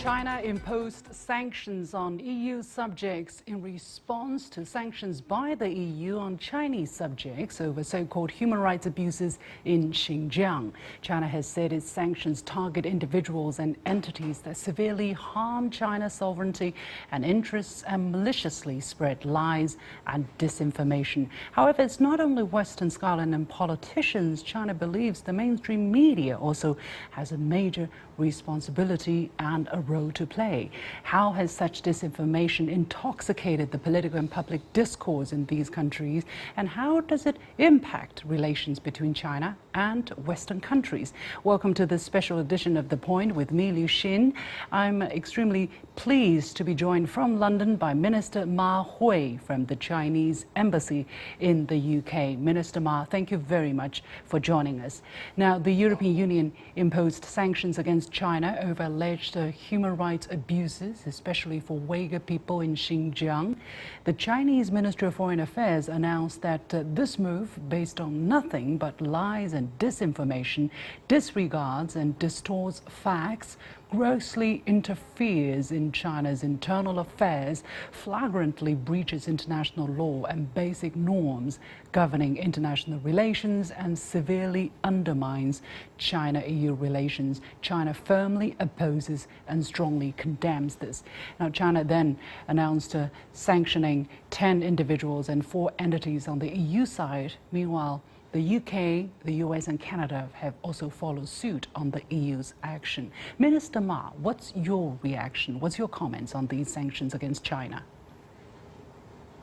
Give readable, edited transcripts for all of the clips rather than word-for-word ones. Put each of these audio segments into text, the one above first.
China imposed sanctions on EU subjects in response to sanctions by the EU on Chinese subjects over so-called human rights abuses in Xinjiang. China has said its sanctions target individuals and entities that severely harm China's sovereignty and interests and maliciously spread lies and disinformation. However, it's not only Western scholars and politicians. China believes the mainstream media also has a major responsibility and a role to play. How has such disinformation intoxicated the political and public discourse in these countries, and how does it impact relations between China and Western countries? Welcome to this special edition of The Point with me, Liu Xin. I'm extremely pleased to be joined from London by Minister Ma Hui from the Chinese Embassy in the UK. Minister Ma, thank you very much for joining us. Now, the European Union imposed sanctions against China over alleged human rights abuses, especially for Uyghur people in Xinjiang. The Chinese Ministry of Foreign Affairs announced that this move, based on nothing but lies and disinformation, disregards and distorts facts, grossly interferes in China's internal affairs, flagrantly breaches international law and basic norms governing international relations, and severely undermines China-EU relations. China firmly opposes and strongly condemns this. Now, China then announced sanctioning 10 individuals and 4 entities on the EU side. Meanwhile, the UK, the US and Canada have also followed suit on the EU's action. Minister Ma, what's your reaction? What's your comments on these sanctions against China?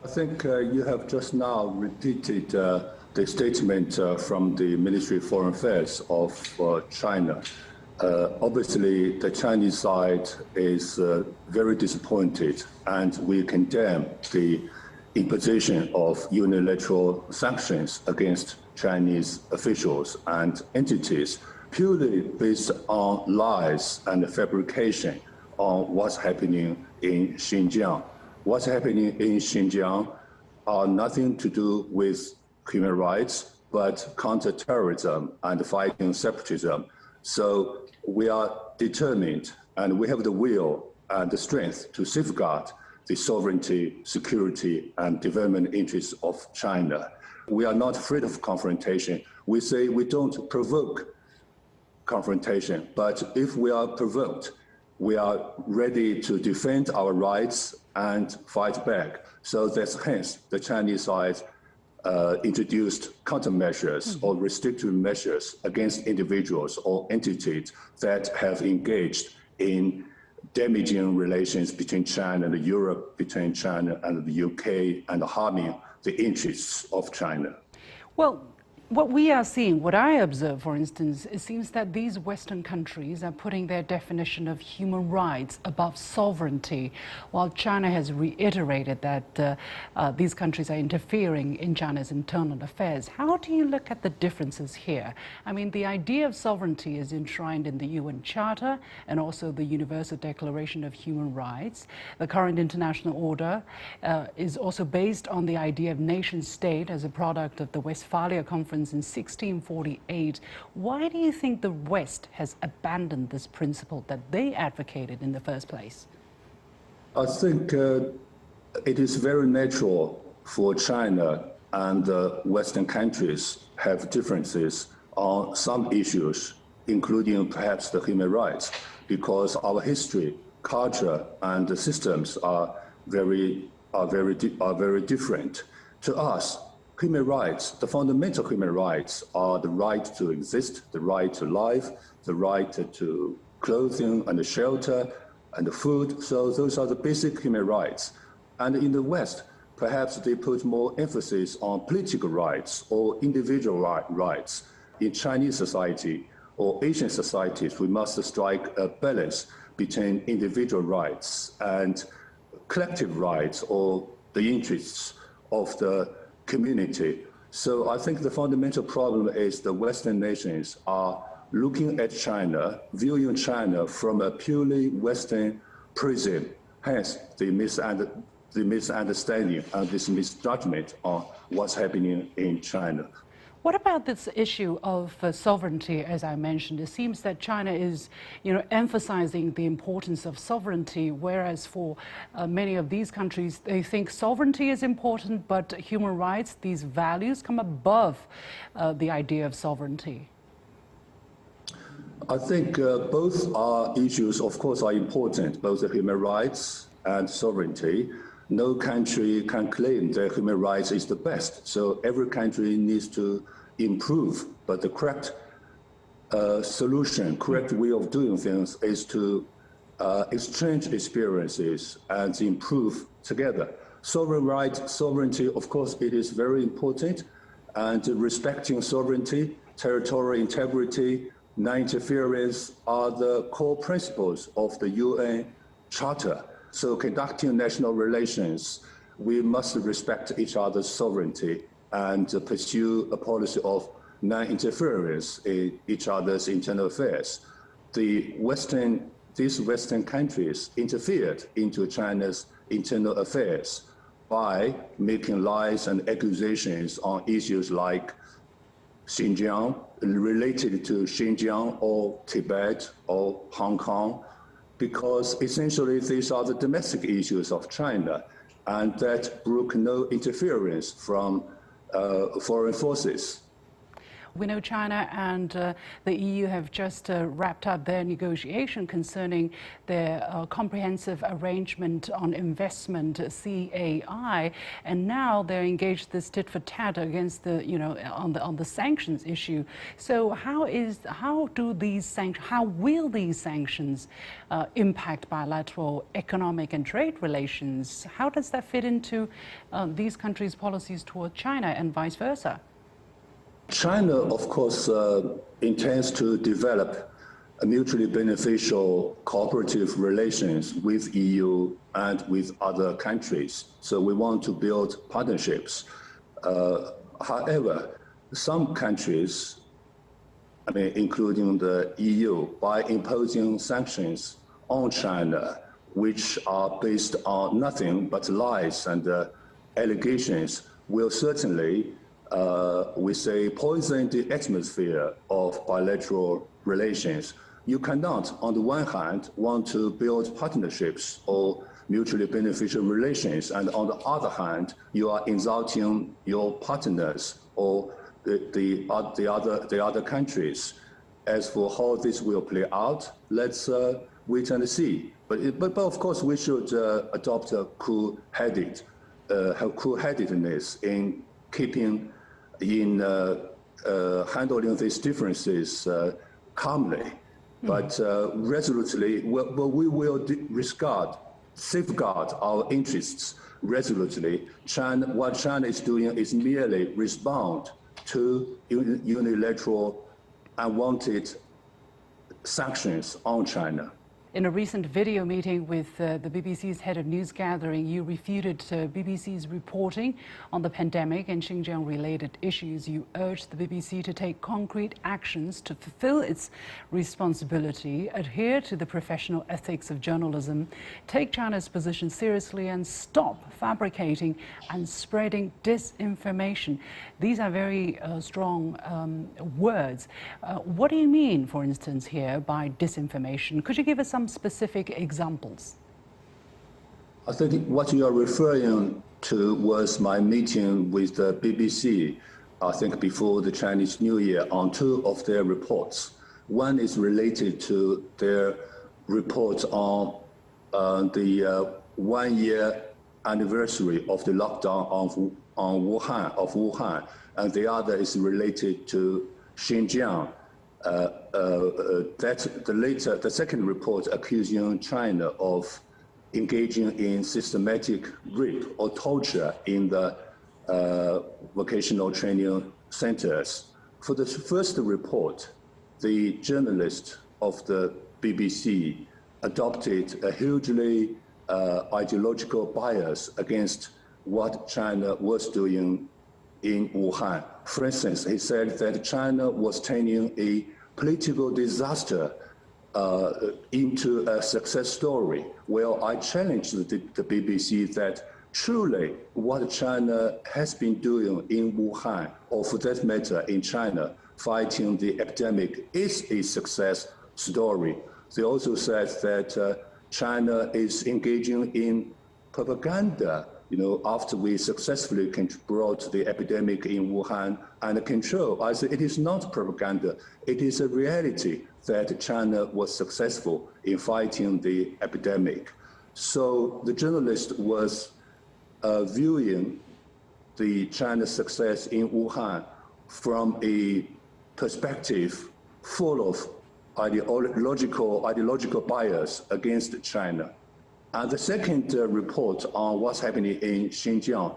I think you have just now repeated the statement from the Ministry of Foreign Affairs of China. Obviously, the Chinese side is very disappointed, and we condemn the imposition of unilateral sanctions against Chinese officials and entities purely based on lies and fabrication on what's happening in Xinjiang. What's happening in Xinjiang are nothing to do with human rights, but counterterrorism and fighting separatism. So we are determined, and we have the will and the strength to safeguard the sovereignty, security, and development interests of China. We are not afraid of confrontation. We say we don't provoke confrontation, but if we are provoked, we are ready to defend our rights and fight back. So that's hence the Chinese side introduced countermeasures or restrictive measures against individuals or entities that have engaged in damaging relations between China and Europe, between China and the UK, and harming the interests of China. Well, what we are seeing, what I observe, for instance, it seems that these Western countries are putting their definition of human rights above sovereignty, while China has reiterated that these countries are interfering in China's internal affairs. How do you look at the differences here? I mean, the idea of sovereignty is enshrined in the UN Charter and also the Universal Declaration of Human Rights. The current international order is also based on the idea of nation-state as a product of the Westphalia Conference in 1648. Why do you think the West has abandoned this principle that they advocated in the first place? I think it is very natural for China and Western countries have differences on some issues, including perhaps the human rights, because our history, culture, and the systems are very different. To us, human rights, the fundamental human rights are the right to exist, the right to life, the right to clothing and shelter and food. So those are the basic human rights. And in the West, perhaps they put more emphasis on political rights or individual rights. In Chinese society or Asian societies, we must strike a balance between individual rights and collective rights or the interests of the community. So I think the fundamental problem is the Western nations are looking at China, viewing China from a purely Western prism, hence the misunderstanding and this misjudgment on what's happening in China. What about this issue of sovereignty, as I mentioned? It seems that China is, emphasizing the importance of sovereignty, whereas for many of these countries, they think sovereignty is important, but human rights, these values come above the idea of sovereignty. I think both are issues, of course, are important, both the human rights and sovereignty. No country can claim that human rights is the best. So every country needs to improve. But the correct solution, correct way of doing things is to exchange experiences and improve together. Sovereignty, of course, it is very important. And respecting sovereignty, territorial integrity, non-interference are the core principles of the UN Charter. So conducting national relations, we must respect each other's sovereignty and pursue a policy of non-interference in each other's internal affairs. These Western countries interfered into China's internal affairs by making lies and accusations on issues like Xinjiang, related to Xinjiang or Tibet or Hong Kong, because essentially these are the domestic issues of China, and that brook no interference from foreign forces. We know China and the EU have just wrapped up their negotiation concerning their comprehensive arrangement on investment, CAI, and now they're engaged this tit for tat against the, on the sanctions issue. So how will these sanctions impact bilateral economic and trade relations? How does that fit into these countries' policies toward China and vice versa? China, of course, intends to develop a mutually beneficial cooperative relations with EU and with other countries. So we want to build partnerships. However, some countries, including the EU, by imposing sanctions on China, which are based on nothing but lies and allegations, will certainly we say, poison the atmosphere of bilateral relations. You cannot, on the one hand, want to build partnerships or mutually beneficial relations, and on the other hand, you are insulting your partners or the other countries. As for how this will play out, let's wait and see. But of course, we should adopt a cool-headedness in handling these differences calmly, but resolutely. We will safeguard our interests resolutely. What China is doing is merely respond to unilateral, unwanted sanctions on China. In a recent video meeting with the BBC's head of news gathering, you refuted BBC's reporting on the pandemic and Xinjiang-related issues. You urged the BBC to take concrete actions to fulfill its responsibility, adhere to the professional ethics of journalism, take China's position seriously, and stop fabricating and spreading disinformation. These are very strong words. What do you mean, for instance, here by disinformation? Could you give us some specific examples? I think what you are referring to was my meeting with the BBC, I think before the Chinese New Year, on two of their reports. One is related to their report on the 1-year anniversary of the lockdown of Wuhan, and the other is related to Xinjiang. The second report accusing China of engaging in systematic rape or torture in the vocational training centers. For the first report, the journalist of the BBC adopted a hugely ideological bias against what China was doing in Wuhan. For instance, he said that China was turning a political disaster into a success story. Well, I challenged the BBC that Truly, what China has been doing in Wuhan, or for that matter in China, fighting the epidemic, is a success story. They also said that China is engaging in propaganda, after we successfully brought the epidemic in Wuhan under control. I say it is not propaganda. It is a reality that China was successful in fighting the epidemic. So the journalist was viewing the China's success in Wuhan from a perspective full of ideological bias against China. And the second report on what's happening in Xinjiang,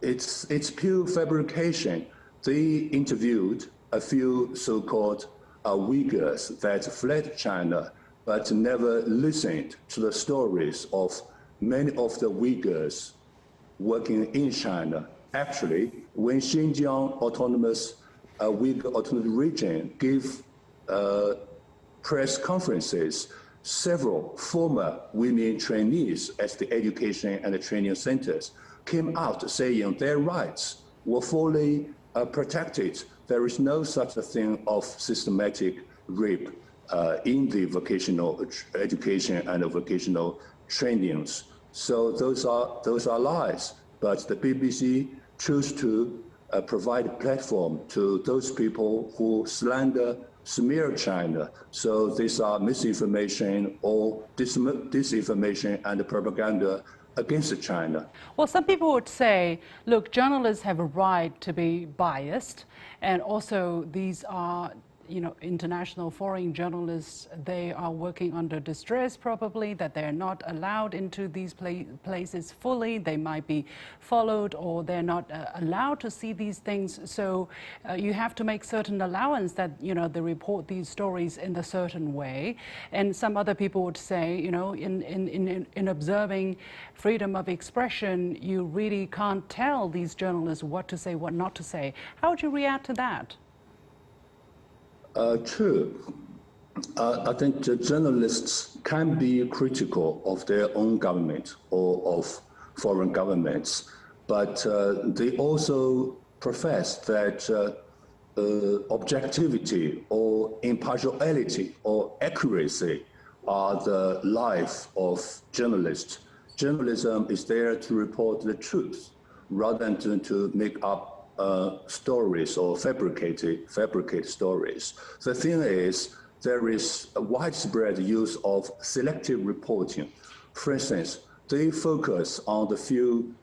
it's pure fabrication. They interviewed a few so-called Uyghurs that fled China, but never listened to the stories of many of the Uyghurs working in China. Actually, when Xinjiang Uyghur Autonomous Region gave press conferences, several former women trainees at the education and the training centers came out saying their rights were fully protected. There is no such a thing of systematic rape in the vocational education and vocational trainings. So those are lies. But the BBC chose to provide a platform to those people who smear China. So these are misinformation or disinformation and propaganda against China. Well, some people would say, look, journalists have a right to be biased, and also these are international foreign journalists, they are working under distress probably, that they're not allowed into these places fully. They might be followed, or they're not allowed to see these things. So you have to make certain allowance that, they report these stories in a certain way. And some other people would say, in observing freedom of expression, you really can't tell these journalists what to say, what not to say. How would you react to that? True. I think the journalists can be critical of their own government or of foreign governments, but they also profess that objectivity or impartiality or accuracy are the life of journalists. Journalism is there to report the truth rather than to make up stories or fabricate stories. The thing is, there is a widespread use of selective reporting. For instance, they focus on the few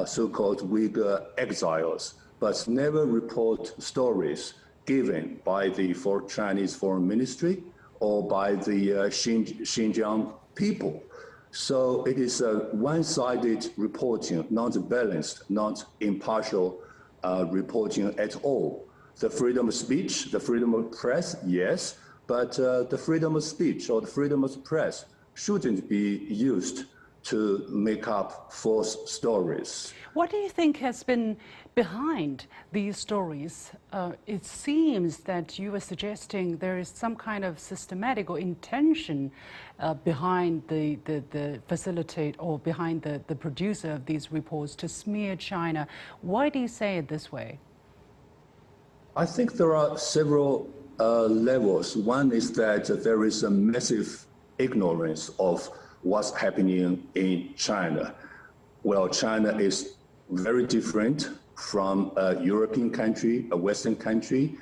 so-called Uyghur exiles, but never report stories given by the Chinese Foreign Ministry or by the Xinjiang people. So it is a one-sided reporting, not balanced, not impartial reporting at all. The freedom of speech, the freedom of press, yes, but the freedom of speech or the freedom of press shouldn't be used to make up false stories. What do you think has been behind these stories? It seems that you were suggesting there is some kind of systematic or intention behind the facilitate or behind the producer of these reports to smear China. Why do you say it this way? I think there are several levels. One is that there is a massive ignorance of what's happening in China. Well, China is very different from a European country, a Western country.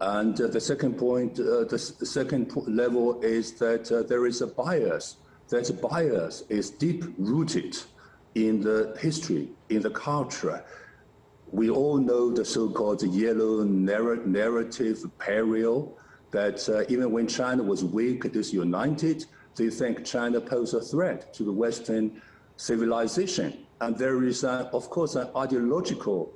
And the second point, the second level is that there is a bias. That bias is deep-rooted in the history, in the culture. We all know the so-called yellow narrative peril, that even when China was weak, disunited, they think China poses a threat to the Western civilization. And there is, of course, an ideological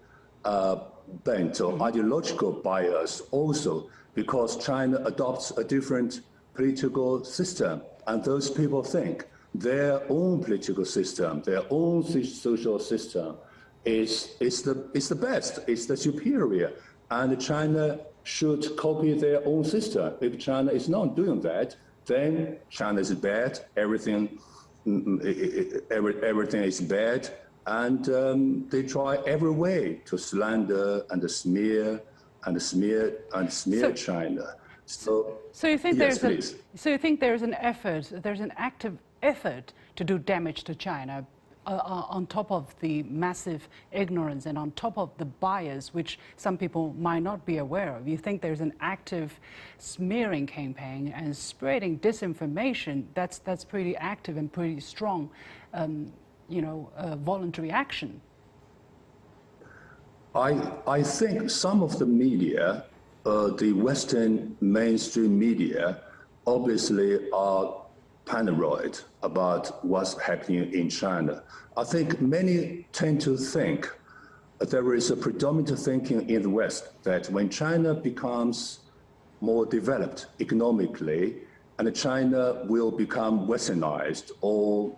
bent or ideological bias also, because China adopts a different political system. And those people think their own political system, their own social system is the best, it's the superior. And China should copy their own system. If China is not doing that, then China is bad, everything is bad, and they try every way to slander and smear China. So you think yes, there's so you think there's an effort, there's an active effort to do damage to China, on top of the massive ignorance and on top of the bias, which some people might not be aware of. You think there's an active smearing campaign and spreading disinformation that's pretty active and pretty strong, voluntary action. I think some of the media, the Western mainstream media, obviously are paranoid about what's happening in China. I think many tend to think there is a predominant thinking in the West that when China becomes more developed economically, and China will become westernized or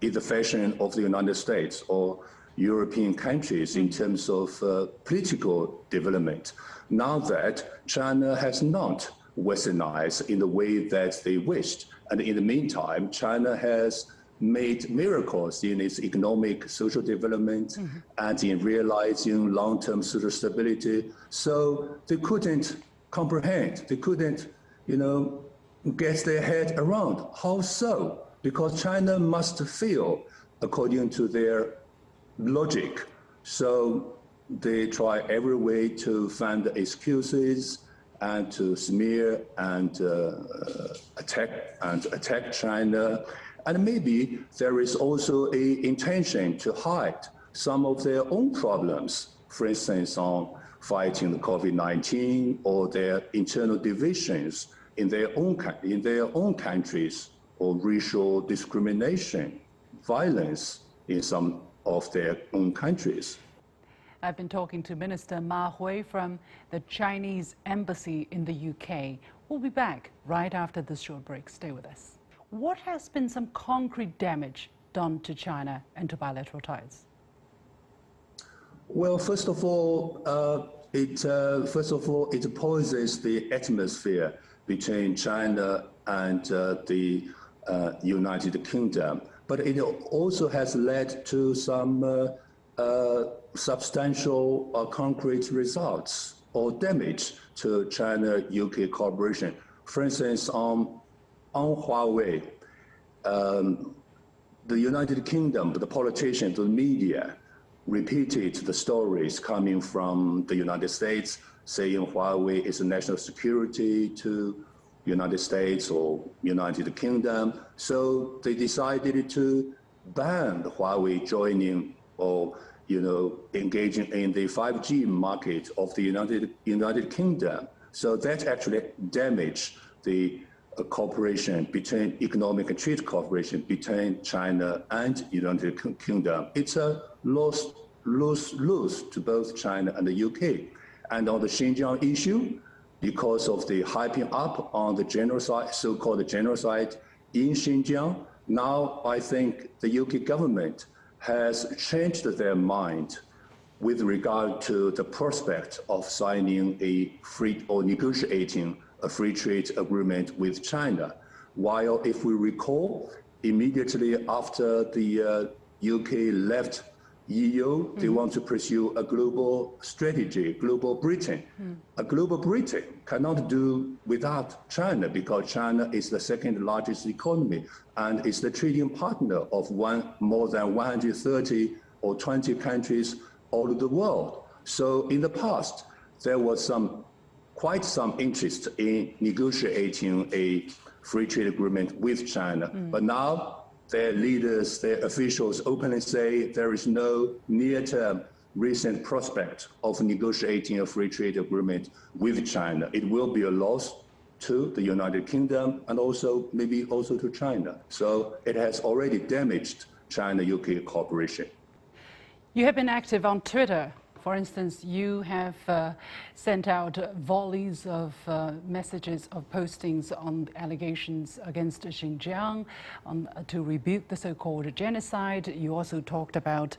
in the fashion of the United States or European countries in terms of political development. Now that China has not westernized in the way that they wished, and in the meantime, China has made miracles in its economic, social development and in realizing long-term social stability. So they couldn't comprehend, they couldn't, get their head around. How so? Because China must feel according to their logic. So they try every way to find excuses and to smear and attack China. And maybe there is also an intention to hide some of their own problems, for instance, on fighting the COVID-19 or their internal divisions in their own countries, or racial discrimination, violence in some of their own countries. I've been talking to Minister Ma Hui from the Chinese Embassy in the UK. We'll be back right after this short break. Stay with us. What has been some concrete damage done to China and to bilateral ties? Well, first of all, it poisons the atmosphere between China and the United Kingdom. But it also has led to some substantial concrete results or damage to China-UK cooperation. For instance, on Huawei, the United Kingdom, the politicians, the media repeated the stories coming from the United States saying Huawei is a national security to United States or United Kingdom. So they decided to ban Huawei joining or engaging in the 5G market of the United Kingdom. So that actually damaged the economic and trade cooperation between China and United Kingdom. It's a lose to both China and the UK. And on the Xinjiang issue, because of the hyping up on the genocide, so-called genocide in Xinjiang, now I think the UK government has changed their mind with regard to the prospect of signing negotiating a free trade agreement with China. While if we recall, immediately after the UK left EU, they want to pursue a global strategy, global Britain. A global Britain cannot do without China because China is the second largest economy and is the trading partner of more than 130 or 20 countries all over the world. So in the past, there was quite some interest in negotiating a free trade agreement with China. But now, their leaders, their officials openly say there is no near-term recent prospect of negotiating a free trade agreement with China. It will be a loss to the United Kingdom and maybe also to China. So it has already damaged China-UK cooperation. You have been active on Twitter. For instance, you have sent out volleys of messages of postings on allegations against Xinjiang to rebuke the so-called genocide. You also talked about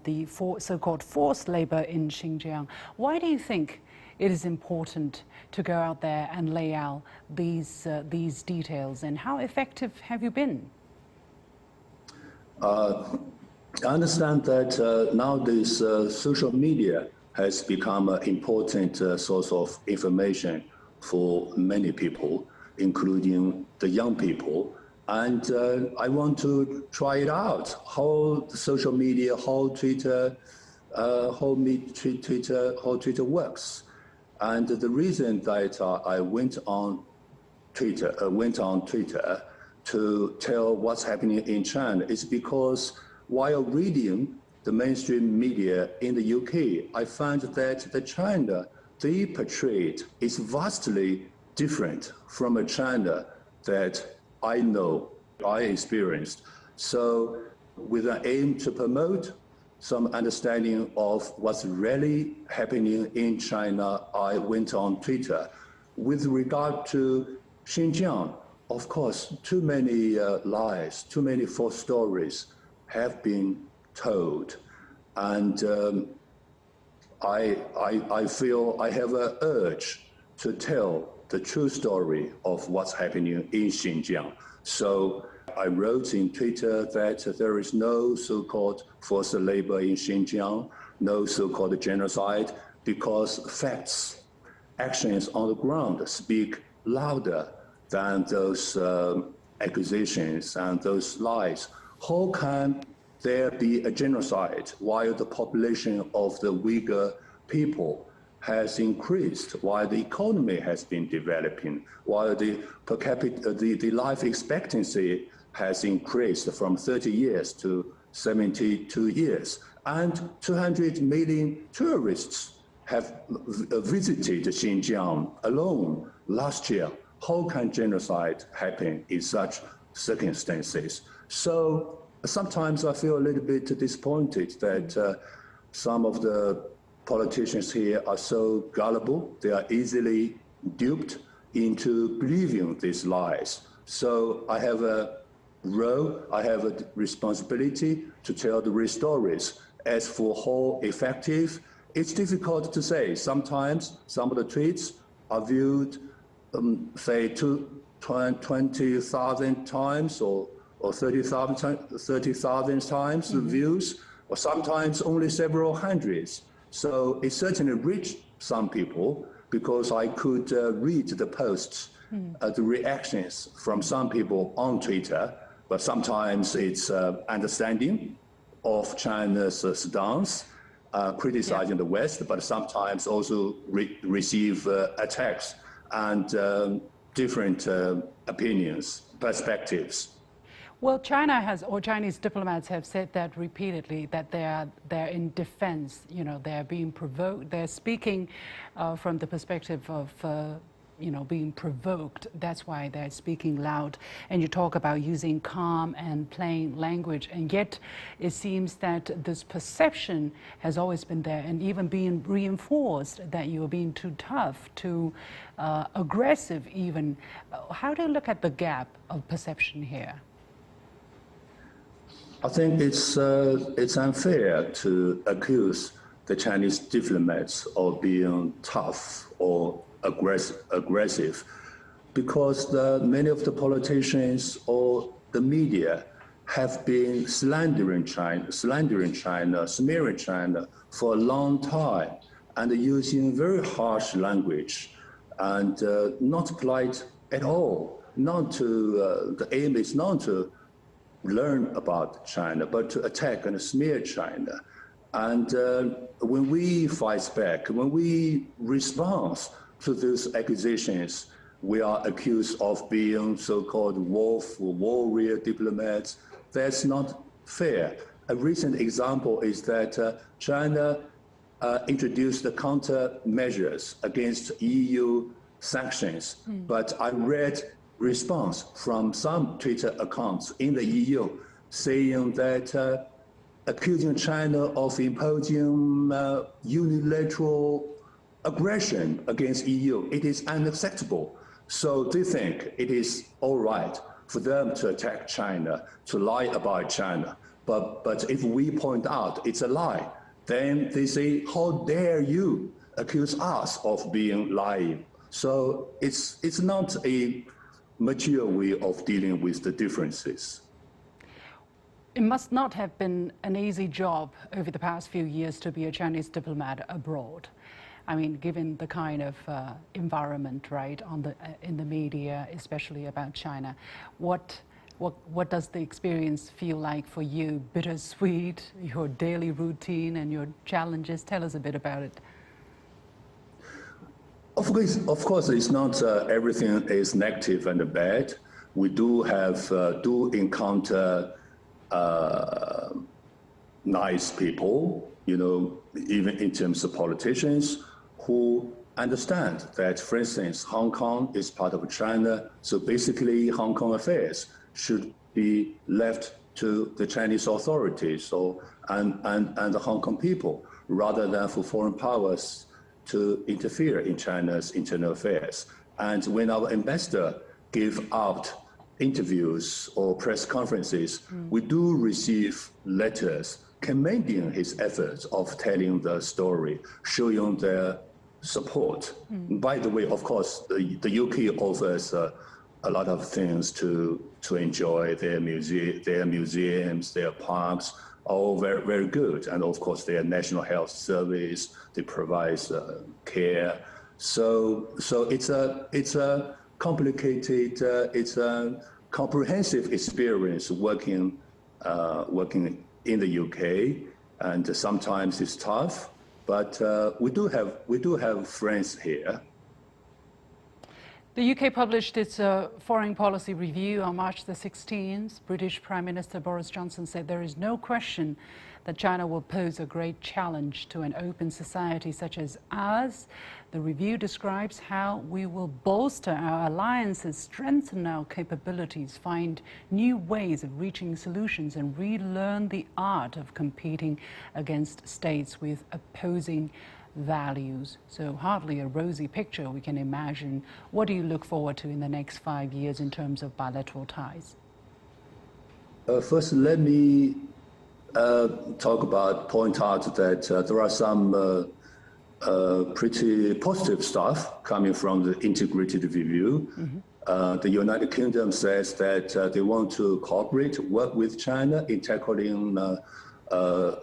the so-called forced labor in Xinjiang. Why do you think it is important to go out there and lay out these details, and how effective have you been? I understand that nowadays social media has become an important source of information for many people, including the young people. And I want to try it out, how the social media, how Twitter, how Twitter works. And the reason that I went on Twitter to tell what's happening in China is because while reading the mainstream media in the UK, I found that the China they portrayed is vastly different from a China that I know, I experienced. So with an aim to promote some understanding of what's really happening in China, I went on Twitter. With regard to Xinjiang, of course, too many lies, too many false stories have been told. And I feel I have an urge to tell the true story of what's happening in Xinjiang. So I wrote in Twitter that there is no so-called forced labor in Xinjiang, no so-called genocide, because facts, actions on the ground speak louder than those accusations and those lies. How can there be a genocide while the population of the Uyghur people has increased, while the economy has been developing, while the per capita, the life expectancy has increased from 30 years to 72 years, and 200 million tourists have visited Xinjiang alone last year? How can genocide happen in such circumstances? So sometimes I feel a little bit disappointed that some of the politicians here are so gullible. They are easily duped into believing these lies. So I have a role, I have a responsibility to tell the real stories. As for how effective, it's difficult to say. Sometimes some of the tweets are viewed, say, 20,000 times or 30,000 times the views, or sometimes only several hundreds. So it certainly reached some people because I could read the posts, the reactions from some people on Twitter, but sometimes it's understanding of China's stance, criticizing the West, but sometimes also receive attacks and different opinions, perspectives. Well, China has, or Chinese diplomats have said that repeatedly, that they're in defense. You know, they're being provoked. They're speaking from the perspective of being provoked. That's why they're speaking loud. And you talk about using calm and plain language, and yet it seems that this perception has always been there, and even being reinforced that you're being too tough, too aggressive. Even, how do you look at the gap of perception here? I think it's unfair to accuse the Chinese diplomats of being tough or aggressive because many of the politicians or the media have been slandering China, smearing China for a long time and using very harsh language and not polite at all. The aim is not to learn about China, but to attack and smear China. And when we fight back, when we respond to those accusations, we are accused of being so-called warrior diplomats. That's not fair. A recent example is that China introduced the countermeasures against EU sanctions, but I read response from some Twitter accounts in the EU saying that accusing China of imposing unilateral aggression against EU, it is unacceptable. So they think it is all right for them to attack China, to lie about China. But if we point out it's a lie, then they say, how dare you accuse us of being lying? So it's not a mature way of dealing with the differences. It must not have been an easy job over the past few years to be a Chinese diplomat abroad. I mean, given the kind of environment, right, in the media, especially about China, what does the experience feel like for you? Bittersweet, your daily routine and your challenges. Tell us a bit about it. Of course, it's not everything is negative and bad. We do encounter nice people, even in terms of politicians who understand that, for instance, Hong Kong is part of China. So basically, Hong Kong affairs should be left to the Chinese authorities and the Hong Kong people, rather than for foreign powers to interfere in China's internal affairs. And when our ambassador give out interviews or press conferences, we do receive letters commending his efforts of telling the story, showing their support. By the way, of course, the UK offers a lot of things to enjoy. Their museums, their parks, all very, very good. And of course, their National Health Service, they provide care. So it's a complicated, it's a comprehensive experience working in the UK, and sometimes it's tough, but we do have friends here. The UK published its foreign policy review on March the 16th. British Prime Minister Boris Johnson said there is no question that China will pose a great challenge to an open society such as ours. The review describes how we will bolster our alliances, strengthen our capabilities, find new ways of reaching solutions, and relearn the art of competing against states with opposing values. So hardly a rosy picture we can imagine. What do you look forward to in the next 5 years in terms of bilateral ties? First, let me point out that there are some pretty positive stuff coming from the integrated review. The United Kingdom says that they want to work with China in tackling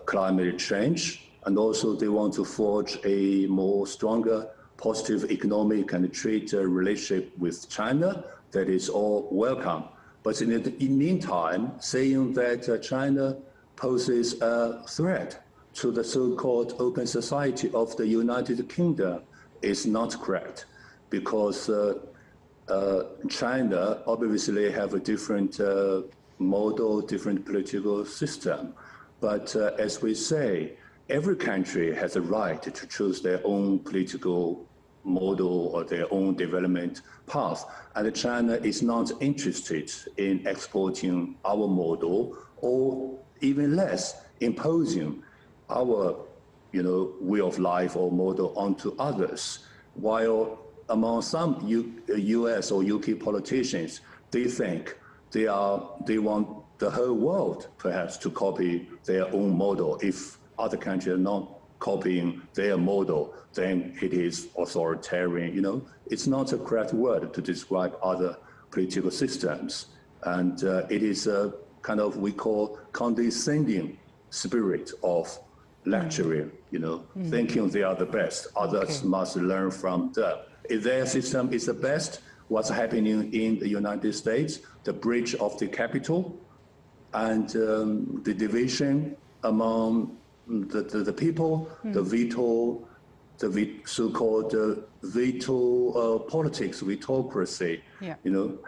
climate change. And also they want to forge a more stronger, positive economic and trade relationship with China. That is all welcome. But in the meantime, saying that China poses a threat to the so-called open society of the United Kingdom is not correct, because China obviously have a different model, different political system. But as we say, every country has a right to choose their own political model or their own development path. And China is not interested in exporting our model, or even less imposing our way of life or model onto others. While among some US or UK politicians, they think they want the whole world perhaps to copy their own model. If other countries are not copying their model, then it is authoritarian. It's not a correct word to describe other political systems. And it is a kind of, we call, condescending spirit of lecturing, thinking they are the best. Others must learn from them. If their system is the best, what's happening in the United States, the breach of the capital and the division among the people, the veto, so-called veto politics, vetocracy,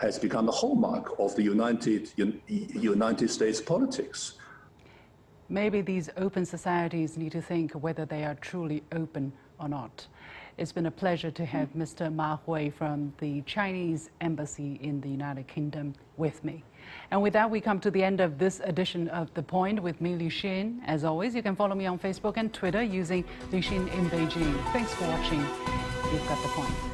has become a hallmark of the United States politics. Maybe these open societies need to think whether they are truly open or not. It's been a pleasure to have Mr. Ma Hui from the Chinese Embassy in the United Kingdom with me. And with that, we come to the end of this edition of The Point with me, Li Xin. As always, you can follow me on Facebook and Twitter using Li Xin in Beijing. Thanks for watching. You've got The Point.